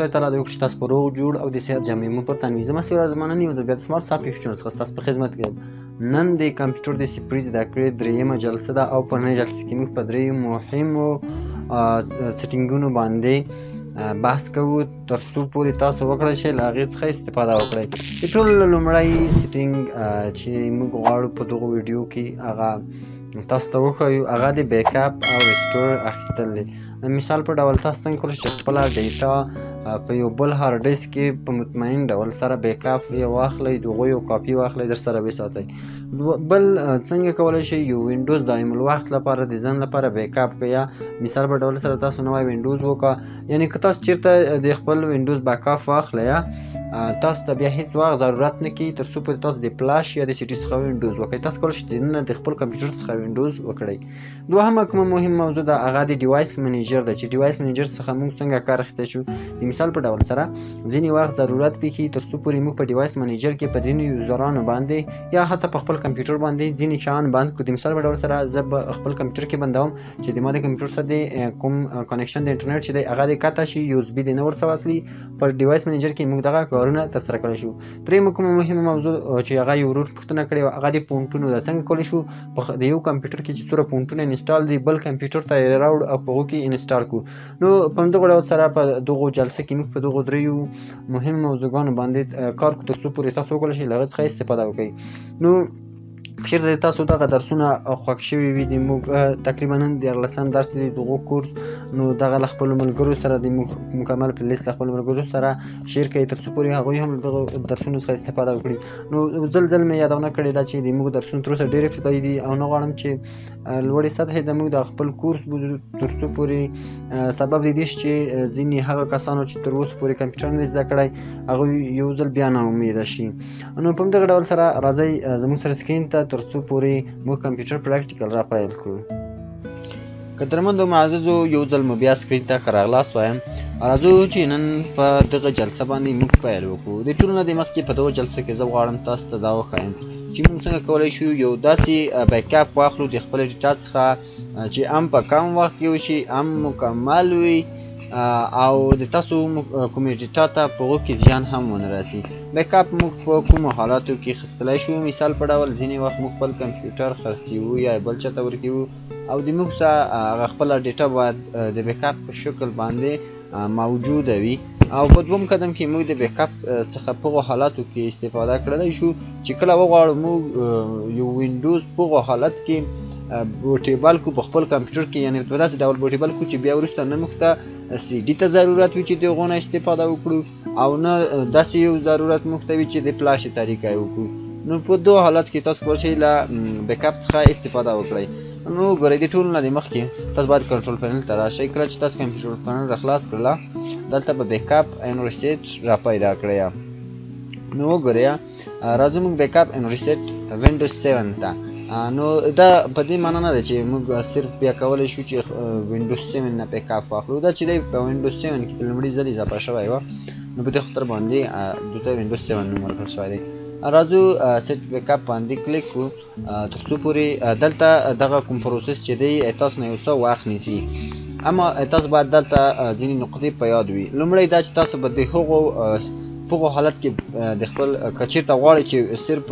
خدای تعالی دې وکړي چې تاسو په روغ جوړ او د صحت جامې مو پر تن وي. زما سوال زمانه نیو بیا د سمارټ سافټویر څخه تاسو په خدمت کې نن د کمپیوټر د سپریز د کړې دریمه جلسه ده او په نن جلسه کې موږ په درې مهمو سیټینګونو باندې بحث کوو تر څو پورې تاسو وکړئ چې له هغې څخه استفاده وکړئ. د ټولو لومړی سیټینګ چې موږ غواړو په دغو ویډیو کې هغه تاسو ته وښیو هغه د بیک اپ او ریسټور اخیستل دی. مثال په ډول تاسو څنګه کولی شئ چې خپله ډیټا په یو بل هارډ ډیسک کې په مطمئن ډول سره بیک اپ یې واخلئ، د هغوی یو کاپي واخلئ در سره وساتئ. بل څنګه کولی شئ یو وینډوز دایم الوقت لپاره د ځان لپاره بیک اپ کړئ، یا مثال په ډول سره تاسو نوی وینډوز وکړه، یعنې که تاسو چېرته د خپل وینډوز بیک اپ واخلئ تاسو ته بیا هیڅ وخت ضرورت نه کوي تر څو پورې تاسو د فلاش یا د سي ډي څخه وینډوز وکړئ. تاسو کولی شئ دننه د خپل کمپیوټر څخه وینډوز وکړئ. دوهمه کومه مهم موضوع ده هغه د ډیوایس منیجر ده چې ډیوایس منیجر څخه موږ څنګه کار اخیستی شو. د مثال په ډول سره ځینې وخت ضرورت پیښي تر څو پورې موږ په ډیوایس منیجر کې په ځینو یوزرانو باندې یا حتی په خپل کمپیوټر باندې ځینې شیان بند کړو. د مثال په ډول سره زه به خپل کمپیوټر کې بندوم چې د ما د کمپیوټر سره د کوم کنیکشن د انټرنیټ چې دی هغه دې قطع شي، یو اس بي دې نه ورڅخه واصلي. په ډیوایس منیجر کې موږ دغه کارونه ترسره کولی شو. درېیمه کومه مهمه موضوع چې هغه یو ورور پوښتنه کړې وه هغه د فونټونو ده. څنګه کولی شو د یو کمپیوټر کې چې څومره فونټونه انسټال دي بل کمپیوټر ته یې راوړو او په هغو کې انسټال کړو. نو په همدغه ډول سره په دغو جلسه کې موږ په دغو دریو مهمو موضوعګانو باندې کار کوو تر څو پورې تاسو وکولی شئ له هغې څخه استفاده وکړئ. نو چېرته تاسو دغه درسونه خوښ شوي وي د موږ تقریبا نن 14 درس دی دغو کورس، نو دغه له خپلو ملګرو سره د مکمل پلیلیست له خپلو ملګرو سره شیر کړئ تر څو پورې هغوی هم له دغو درسونو څخه استفاده وکړي. نو ځل مې یادونه کړې ده چې د موږ درسونه تر اوسه ډېر ابتدایي دي او نه غواړم چې لوړې سطحې د موږ د خپل کورس بوځو تر څو پورې سبب د دې چې ځینې هغه کسانو چې تر اوسه پورې کمپیوټر نه زده کړی هغوی یو ځل بیا ناامیده شي. نو په همدغه ډول سره راځئ زموږ سره سکرین ته تر څو پورې موږ کمپیوټر پریکټیکل را پیل کړو. قدرمندو معززو یو ځل مو بیا سکرین ته ښه راغلاست وایم. راځو چې نن په دغه جلسه باندې موږ پیل وکړو. د ټولو نه د مخکې په دغه جلسه کې زه غواړم تاسو ته دا وښایم چې موږ څنګه کولی شو یو داسې بیک اپ واخلو د خپلې ډیټا څخه چې هم په کم وخت کې وشي، هم مکمل وي او د تاسو کومې ډیټا ته په هغو کې زیان هم ونه رسي. بیک اپ موږ په کومو حالاتو کې اخیستلی شو. مثال په ډول ځینې وخت موږ خپل کمپیوټر خرڅوو یا بل چا ته ورکوو او د موږ څخه هغه خپله ډیټا باید د بیک اپ په شکل باندې موجوده وي. او په دوم قدم کې موږ د بیک اپ څخه په هغو حالاتو کې استفاده کړلی شو چې کله وغواړو موږ یو وینډوز په هغو حالت کې بوټیبل کو په خپل کمپیوټر کې، یعنې په داسې ډول بوټیبل کو چې بیا وروسته نه موږ ته سی ډي ته ضرورت وي چې د هغو نه استفاده وکړو او نه داسې یو ضرورت موږ ته وي چې د فلاش طریقه یې وکړو. نو په دو حالت کې تاسو کولی شئ له بیک اپ څخه استفاده وکړئ. نو ګورئ د ټولو نه د مخکې تاسو باید کنټرول پینل ته راشئ. کله چې تاسو کنټرول پینل را خلاص کړله دلته به بیک اپ اینډ ریسیټ را پیدا کړئ. نو وګورئ راځو موږ بیک اپ اینډ ریسیټ وینډوز 7 ته. نو دا په دې معنا نه ده چې موږ صرف بیا کولی شو چې وینډوز 7 نه بیک اپ واخلو. دا چې دی په وینډوز 7 کې په لومړي ځل اضافه شوی وه، نو په دې خاطر باندې دلته وینډوز 7 نوم ورکړل شوی دی. راځو سیټ بیک اپ باندې کلیک کړو تر څو پورې دلته دغه کوم پروسس چې دی تاسو نه یو څه وخت نیسي، اما تاسو باید دلته ځینې نقطې په یاد وي. لومړی دا چې تاسو به د هغو په هغو حالت کې د خپل که چېرته غواړئ چې صرف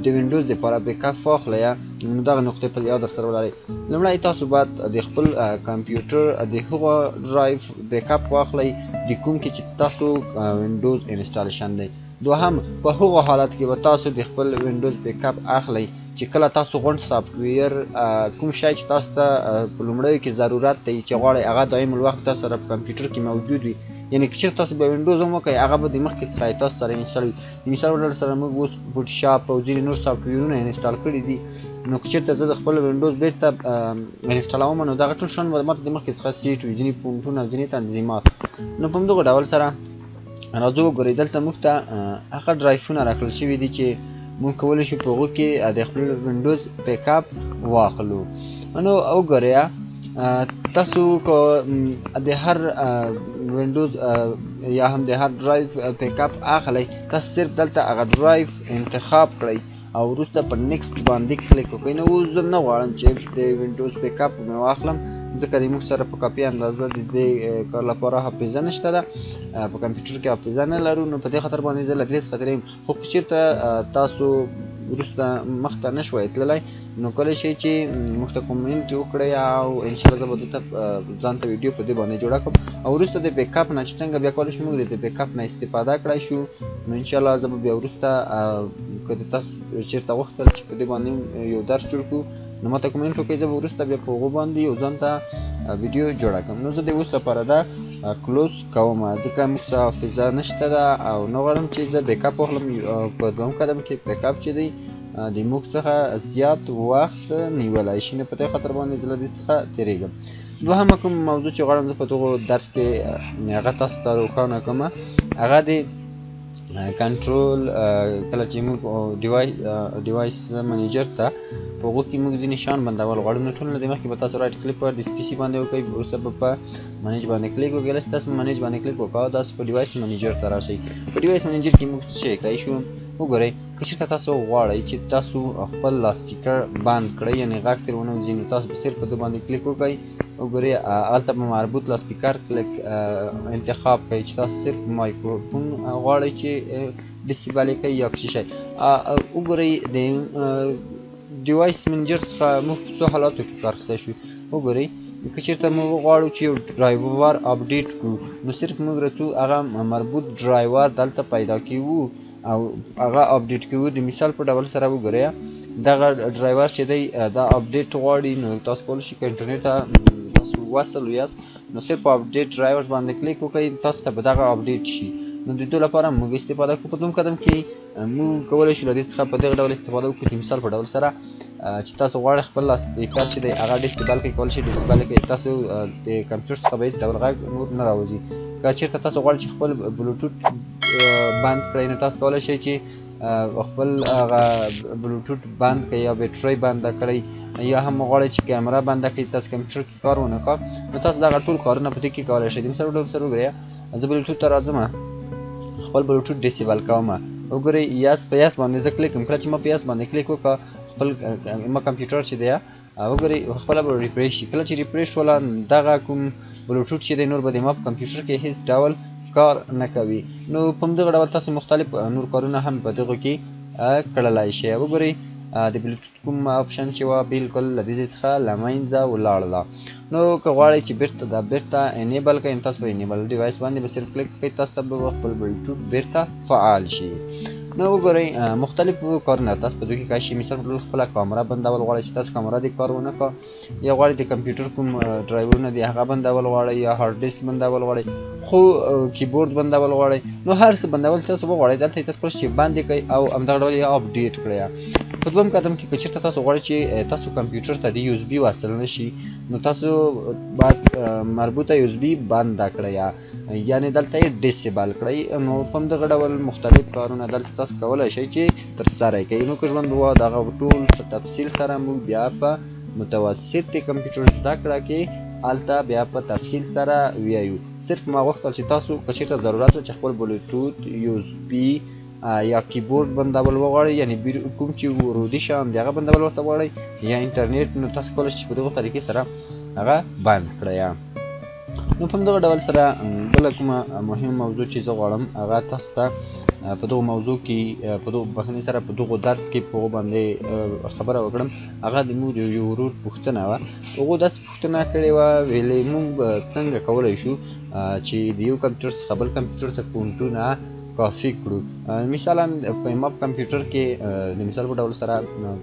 د وینډوز دپاره بیک اپ واخلئ نو دغه نقطې په یاد سره ولرئ. لومړی تاسو باید د خپل کمپیوټر د هغو ډرایو بیک اپ واخلئ د کوم کې چې تاسو وینډوز انسټالیشن دی. دوهم په هغو حالت کې به تاسو د خپل وینډوز بیک اپ اخلئ چې کله تاسو غونډ سافټویر کوم شی چې تاسو ته په لومړیو کې ضرورت دی چې غواړئ هغه دایم الوقت تاسو سره په کمپیوټر کې موجود وي، یعنې که چېرته تاسو به وینډوز هم وکړئ هغه به د مخکې څخه تاسو سره انسټال وي. د مثال په ډول سره موږ اوس فوټوشاپ او ځینې نور سافټویرونه انسټال کړي دي، نو که چېرته زه د خپل وینډوز بېرته انسټالوم نو دغه ټول شیان به ماته د مخکې څخه سیټ وي، ځینې فونټونه او ځینې تنظیمات. نو په همدغه ډول سره راځو وګورئ دلته موږ ته هغه ډرایفونه راکړل شوي دي چې موږ کولی شو په هغو کې د خپل وینډوز بیک اپ واخلو. نو وګورئ تاسو که د هر وینډوز یا هم د هر ډرایو بیک اپ اخلئ تاسو صرف دلته هغه ډرایو انتخاب کړئ او وروسته په نیکسټ باندې کلیک وکړئ. نو اوس زه نه غواړم چې د وینډوز بیک اپ مې واخلم، ځکه د موږ سره په کافي اندازه د دې کار لپاره حافظه نشته ده، په کمپیوټر کې حافظه نه لرو. نو په دې خاطر باندې زه له دې څخه درېیم. خو که چېرته تاسو وروسته مخته نه شوئ تللی نو کولی شئ چې موږ ته کومنټ وکړئ او انشاءالله زه به دلته ځان ته ویډیو په دې باندې جوړه کړم. او وروسته د بیک اپ نه چې څنګه بیا کولی شو موږ د بیک اپ نه استفاده کړی شو، نو انشاءالله زه به بیا وروسته که د تاسو چېرته غوښتل چې په دې باندې یو درس جوړ کړو نو ماته کومنټ وکړئ، زه به وروسته بیا په هغو باندې یو ځان ته ویډیو جوړه کړم. نو زه د اوس لپاره دا کلوز کوم ځکه موږ څه حافظه نشته ده او نه غواړم چې زه بیک اپ واخلم. په دویم قدم کې بیک اپ چې دی د موږ څخه زیات وخت نیولی شي، نو په دې خاطر باندې زه له دې څخه تېرېږم. دوهمه کوم موضوع چې غواړم زه په دغو درس کې هغه تاسو ته روښانه کړم هغه د کنټرول کله چې موږ ډیوایس منیجر ته په هغو کې موږ ځینې شیان بندول غواړو، نو ټول نه د مخکې به تاسو رایټ کلیک پر د پي سي باندې وکړئ، وروسته به په منیج باندې کلیک وکړئ. کله چې تاسو منیج باندې کلیک وکړئ تاسو په ډیوایس منیجر ته راشئ. په ډیوایس منیجر کې موږ څه شی کولی شو وګورئ. که چېرته تاسو غواړئ چې تاسو خپل لاسپیکر بند کړئ یعنې غږ ترې ونه وځي، نو تاسو به صرف په دې باندې کلیک وکړئ. وګورئ هلته به مربوط لاسپیکر کلیک انتخاب کړئ چې تاسو صرف مایکروفون غواړئ چې ډیسیبل یې کړئ یا څه شی. وګورئ د ډیوایس منیجر څخه موږ په څو حالاتو کې کار اخیستی شو. وګورئ که چېرته موږ غواړو چې یو ډرایور اپډیټ کړو نو صرف موږ راتلو هغه مربوط ډرایور دلته پیدا کوو او هغه اپډیټ کوو. د مثال په ډول سره وګورئ دغه ډرایور چې دی دا اپډیټ غواړي، نو تاسو کولی شئ که انټرنیټ ته تاسو وصل یاست نو صرف په اپډیټ ډرایور باندې کلیک وکړئ، تاسو ته به دغه اپډیټ شي. نو د دې لپاره موږ استفاده کوو. په دوم قدم کې موږ کولی شو له دې څخه په دغه ډول استفاده وکړو. د مثال په ډول سره چې تاسو غواړئ خپل لاسپیکر چې دی هغه ډیسیبل کړئ، کولی شئ ډیسیبل یې کړئ. تاسو د کمپیوټر څخه به هېڅ ډول غږ نور نه راوځي. که چېرته تاسو غواړئ چې خپل بلوټوت بند کړئ نو تاسو کولی شئ چې خپل هغه بلوټوت بند کړئ یا بیټرۍ بنده کړئ، یا هم غواړئ چې کیمره بنده کړئ. تاسو کمپیوټر کې کار ونه کړ نو تاسو دغه ټول کارونه په دې کې کولی شئ. د مثال په ډول سره وګورئ زه بلوټوت ته راځم، خپل بلوټوت ډیسیبل کوم. وګورئ یاس په یاس باندې زه کلیک کوم. کله چې ما په یاس باندې کلیک وکړه خپل ما کمپیوټر چې دی وګورئ خپله به ریفریش شي. کله چې ریفریش شوله دغه کوم بلوټوت چې دی نور به د ما په کمپیوټر کې هېڅ ډول کار نه کوي. نو په همدغه ډول تاسو مختلف نور کارونه هم په دغو کې کړلی شئ. وګورئ د بلوټوت کوم اپشن چې وه بلکل له دې ځای څخه له منځه ولاړله. نو که غواړئ چې بېرته انیبل کړئ تاسو په انیبل ډیوایس باندې به صرف کلیک کړئ، تاسو ته به خپل بلوټوت بېرته فعال شي. نو وګورئ مختلف کارونه تاسو په دې کې کولی شئ. مثال په ډول خپله کامره بندول غواړئ چې تاسو کامره دې کار ونه کړه، یا غواړئ د کمپیوټر کوم ډرایورونه دي هغه بندول غواړئ، یا هارډ ډیسک بندول غواړئ، خو کیبورډ بندول غواړئ، نو هر څه بندول تاسو وغواړئ دلته تاسو کولی شئ بند یې کړئ او همدغه ډول یې اپډیټ کړئ. په دویم قدم کې که چېرته تاسو غواړئ چې تاسو کمپیوټر ته د USB وصل نه شي نو تاسو باید مربوطه USB بنده کړئ، یعنې دلته یې ډیسیبل کړئ. نو په همدغه ډول مختلف کارونه دلته تاسو کولی شئ چې ترسره یې کړئ. نو که ژوند وه دغه ټول په تفصیل سره موږ بیا په متوسط کمپیوټر زده کړه کې هلته بیا په تفصیل سره ویایو. صرف ما غوښتل چې تاسو که چېرته ضرورت و چې خپل بلوټوت USB یا کیبورډ بندول وغواړئ، یعنې کوم چې ورودي شیان دي هغه بندول ورته غواړئ، یا انټرنیټ، نو تاسو کولی شئ چې په دغو طریقې سره هغه بند کړئ. نو په همدغه ډول سره بله کومه مهم موضوع چې زه غواړم هغه تاسو ته په دغو موضوع کې په دغو بخښنې سره په دغو درس کې په هغو باندې خبره وکړم. هغه د موږ د یو ورور پوښتنه وه. هغو داسې پوښتنه کړې وه ویلې موږ به څنګه کولی شو چې د یو کمپیوټر څخه بل کمپیوټر ته اکاونټونه کافي کړو. مثلا په ما په کمپیوټر کې د مثال په ډول سره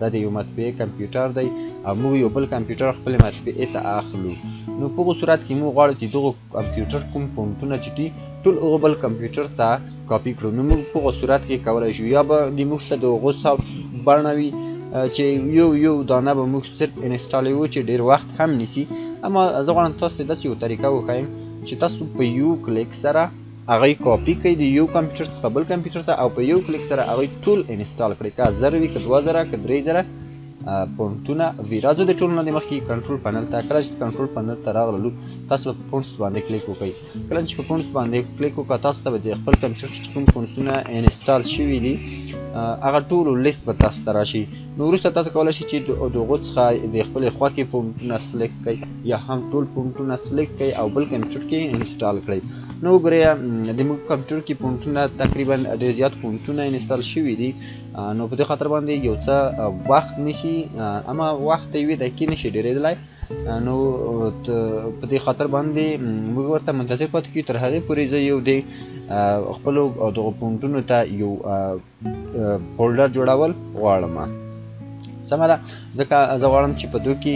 دا د یو مطبعې کمپیوټر دی او موږ یو بل کمپیوټر خپلې مطبعې ته اخلو. نو په هغو صورت کې موږ غواړو چې دغو کمپیوټر کوم فونټونه چې دي ټول هغو بل کمپیوټر ته کاپي کړو. نو موږ په هغو صورت کې کولی شو یا به د موږ څخه د هغو سافټ بڼه وي چې یو دانه به موږ صرف انسټالوو چې ډېر وخت هم نیسي. اما زه غواړم تاسو ته داسې یو طریقه وښایم چې تاسو په یو کلیک سره هغه کاپي کړئ د یو کمپیوټر څخه بل کمپیوټر ته او په یو کلیک سره هغه ټول انسټال کړئ، که 1000 وي که 2000 که 3000 پونټونه وي. راځو د ټولو نه د مخکې کنټرول پنل ته. کله چې کنټرول پنل ته راغلو تاسو په پونټس باندې کلیک وکړئ. کله چې په پونټس باندې کلیک وکړه تاسو ته به د خپل کمپیوټر چې کوم پونټسونه انسټال شوي دي هغه ټولو لیست به تاسو ته راشي. نو وروسته تاسو کولی شئ چې د هغو څخه د خپلې خوښې پونټونه سلیکټ کړئ یا هم ټول پونټونه سلیکټ کړئ او بل کمپیوټر کې انسټال کړئ. نو وګورئ د موږ کمپیوټر کې پونټونه تقریبا ډېر زیات پونټونه انسټال شوي دي. نو په دې خاطر باندې یو څه وخت نیسي، اما وخت یوې دقیقې نشي ډېرېدلی. نو په دې خاطر باندې موږ ورته منتظر پاتې کېږو تر هغې پورې زه یو د خپلو دغو پونټونو ته یو فولډر جوړول غواړم. سمه ده، ځکه زه غواړم چې په دو کې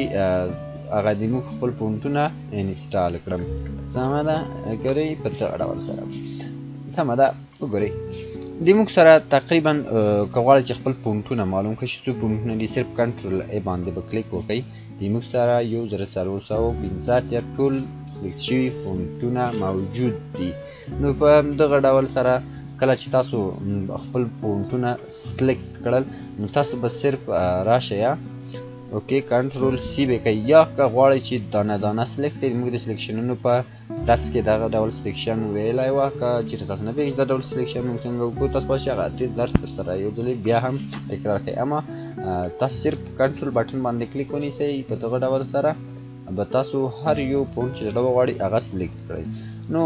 هغه د موږ خپل پونټونه انسټال کړم. سمه ده، ګورئ په دغه ډول سره. سمه ده، وګورئ د موږ سره تقریبا که غواړئ چې خپل پونټونه معلوم کړئ چې څو پونټونه دي صرف کنټرول ای باندې به کلیک وکړئ. د موږ سره 1450 ټول سلیکټ شوي پونټونه موجود دي. نو په دغه ډول سره کله چې تاسو خپل پونټونه سلیکټ کړل نو تاسو به صرف راشئ اوکې کنټرول سی به کوئ، یا که غواړئ چې دانه دانه سلیکټ کړئ. موږ د سلیکشنونو په درس کې دغه ډول سلیکشن ویلی وه. که چېرته تاسو نه پوهېږئ دا ډول سلیکشن موږ څنګه وکړو تاسو کولی شئ هغه درس درسره یو ځلې بیا هم تکرار کړئ. اما تاسو صرف کنټرول بټن باندې کلیک ونیسئ. په دغه ډول سره به تاسو هر یو پونټ چې زړه وغواړئ هغه سلیکټ کړئ. نو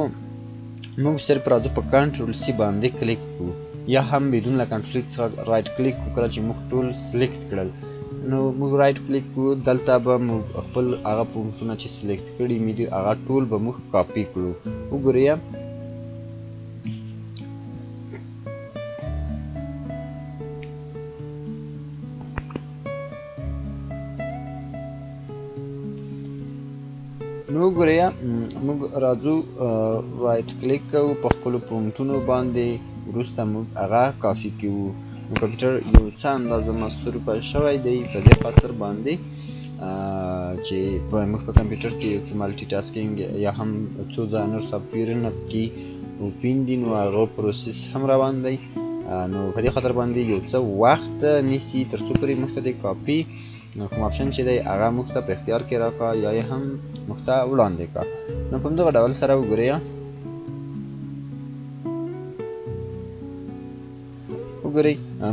موږ صرف راځو په کنټرول سی باندې کلیک کړو یا هم بدون له کنټرول څخه رایټ کلیک کړو. کله چې موږ ټول سلیکټ کړل نو موږ رایټ کلیک کړو، دلته به موږ خپل هغه پونټونه چې سلیکټ کړي مې دي هغه ټول به موږ کاپي کړو. وګورئ نو وګورئ موږ راځو رایټ کلیک کوو په خپلو پونټونو باندې، وروسته موږ هغه کافي کوو. نو کمپیوټر یو څه اندازه مصروفه شوی دی په دې خاطر باندې چې موږ په کمپیوټر کې یو څه مالټي ټاسکینګ یا هم څو نور سافټویرونه پکې اوپن دي نو هغه پروسس هم روان دی. نو په دې خاطر باندې یو څه وخت نیسي تر څو پورې موږ ته د کاپي کوم آپشن چې دی هغه موږ ته په اختیار کې راکړه یا یې هم موږ ته وړاندې کړه. نو په همدغه ډول سره وګورئ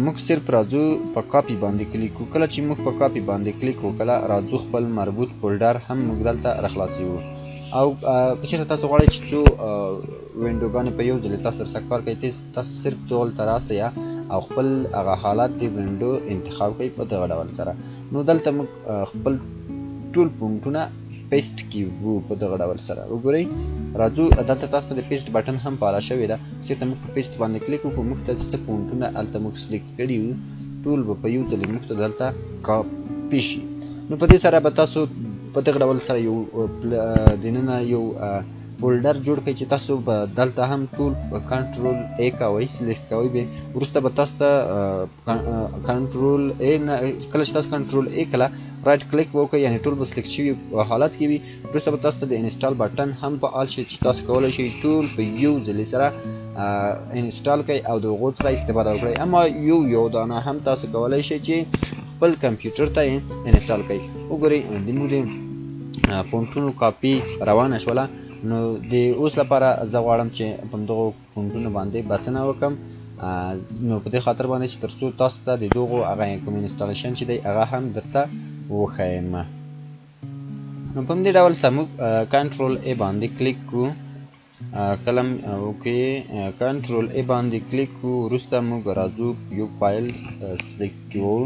موږ صرف راځو په کاپي باندې کلیک وکړو. کله چې موږ په کاپي باندې کلیک وکړه راځو خپل مربوط فولډر هم موږ دلته راخلاصوو. او که چېرته تاسو غواړئ چې څو وینډوګانې په یو ځل تاسو سره کار کوئ تاسو صرف دغلته راسئ او خپل هغه حالات د وینډو انتخاب کوئ په دغه ډول سره. نو دلته موږ خپل ټول پونټونه پیسټ کیږو په دغه ډول سره. وګورئ راځو دلته تاسو ته د پیسټ بټن هم فعاله شوې ده. چېرته موږ په پیسټ باندې کلیک وکړو موږ ته څه پونټونه هلته موږ سلیکټ کړي وو ټول به په یو ځلې موږ ته دلته کاپي شي. نو په دې سره به تاسو په دغه ډول سره یو دننه یو فولډر جوړ کړئ چې تاسو به دلته هم ټول کنټرول ای کوئ سلیکټ کوئ. به وروسته به تاسو ته کنټرول ای کله چې تاسو کنټرول ای کله رایټ کلیک وکړئ یعنې ټول به سلیکټ شوي حالت کې وي. وروسته به تاسو ته د انسټال بټن هم فعال شي چې تاسو کولی شئ ټول په یو ځلې سره انسټال کړئ او د هغو څخه استفاده وکړئ. اما یو دانه هم تاسو کولی شئ چې خپل کمپیوټر ته یې انسټال کړئ. وګورئ د موږ د پونټونو کاپي روانه شوله. نو د اوس لپاره زه غواړم چې په همدغو پونټونو باندې بسنه وکړم. نو په دې خاطر باندې چې تر څو تاسو ته د دغو هغه کوم انسټالیشن چې دی هغه هم درته وښیم. نو په همدې ډول سره موږ کنټرول ای باندې کلیک کړو. کلم اوکې کنټرول ای باندې کلیک کړو. وروسته موږ راځو یو فایل سلیکټ کوو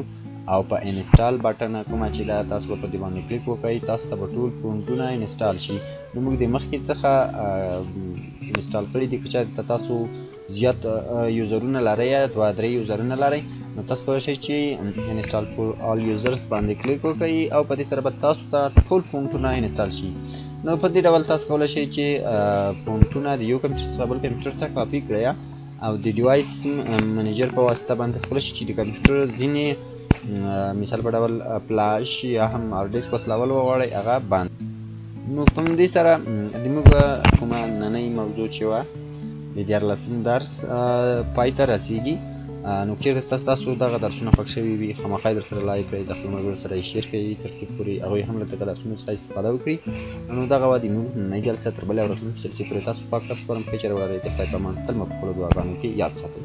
او په انسټال بټن کومه چې ده تاسو به په دې باندې کلیک وکړئ تاسو ته به ټول پونټونه انسټال شي. نو موږ د مخکې څخه انسټال کړي دي. که چېرته تاسو زیات یوزرونه لرئ یا 2-3 یوزرونه لرئ نو تاسو کولی شئ چې انسټال فور آل یوزرز باندې کلیک وکړئ او په دې سره به تاسو ته ټول پونټونه انسټال شي. نو په دې ډول تاسو کولی شئ چې پونټونه د یو کمپیوټر څخه بل کمپیوټر ته کاپي کړئ او د ډیوایس منیجر په واسطه باندې تاسو کولی شئ چې د کمپیوټر ځینې مثال په ډول فلاش یا هم هارډ ډیسک وصلول وغواړئ هغه بند. نو په همدې سره د موږ کومه نننۍ موضوع چې وه د 14 درس پای ته رسیږي. نو چېرته تاسو دغه درسونه خوښ شوي وي خامخا یې درسره لایک کړئ، د خپلو ملګرو سره یې شیر کړئ تر څو پورې هغوی هم له دغه درسونو څخه استفاده وکړي. نو دغه وه زموږ نننۍ جلسه، تر بلې او راتلونکې جلسې پورې تاسو پاک کار سپارم، ښه چیرې ولرئ، د خدای په امان، تل مو په خپلو دعاګانو کې یاد ساتئ.